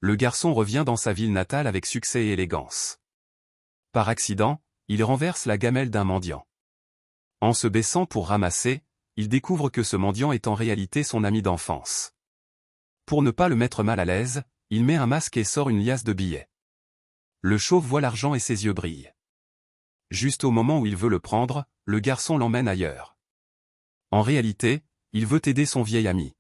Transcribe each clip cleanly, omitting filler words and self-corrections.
le garçon revient dans sa ville natale avec succès et élégance. Par accident, il renverse la gamelle d'un mendiant. En se baissant pour ramasser, il découvre que ce mendiant est en réalité son ami d'enfance. Pour ne pas le mettre mal à l'aise, il met un masque et sort une liasse de billets. Le chauve voit l'argent et ses yeux brillent. Juste au moment où il veut le prendre, le garçon l'emmène ailleurs. En réalité, il veut aider son vieil ami.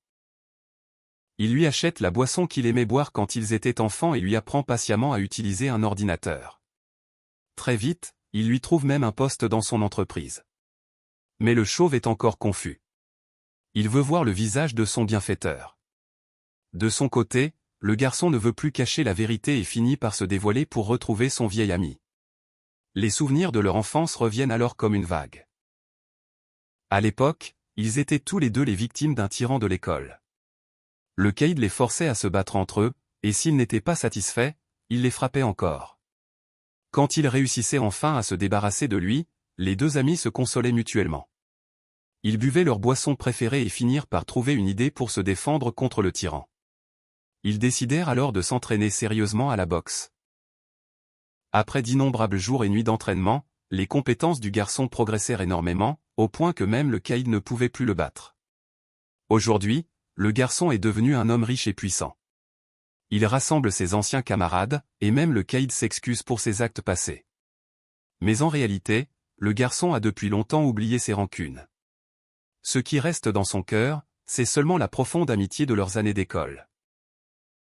Il lui achète la boisson qu'il aimait boire quand ils étaient enfants et lui apprend patiemment à utiliser un ordinateur. Très vite, il lui trouve même un poste dans son entreprise. Mais le chauve est encore confus. Il veut voir le visage de son bienfaiteur. De son côté, le garçon ne veut plus cacher la vérité et finit par se dévoiler pour retrouver son vieil ami. Les souvenirs de leur enfance reviennent alors comme une vague. À l'époque, ils étaient tous les deux les victimes d'un tyran de l'école. Le caïd les forçait à se battre entre eux, et s'ils n'étaient pas satisfaits, il les frappait encore. Quand ils réussissaient enfin à se débarrasser de lui, les deux amis se consolaient mutuellement. Ils buvaient leur boisson préférée et finirent par trouver une idée pour se défendre contre le tyran. Ils décidèrent alors de s'entraîner sérieusement à la boxe. Après d'innombrables jours et nuits d'entraînement, les compétences du garçon progressèrent énormément, au point que même le caïd ne pouvait plus le battre. Aujourd'hui, le garçon est devenu un homme riche et puissant. Il rassemble ses anciens camarades, et même le caïd s'excuse pour ses actes passés. Mais en réalité, le garçon a depuis longtemps oublié ses rancunes. Ce qui reste dans son cœur, c'est seulement la profonde amitié de leurs années d'école.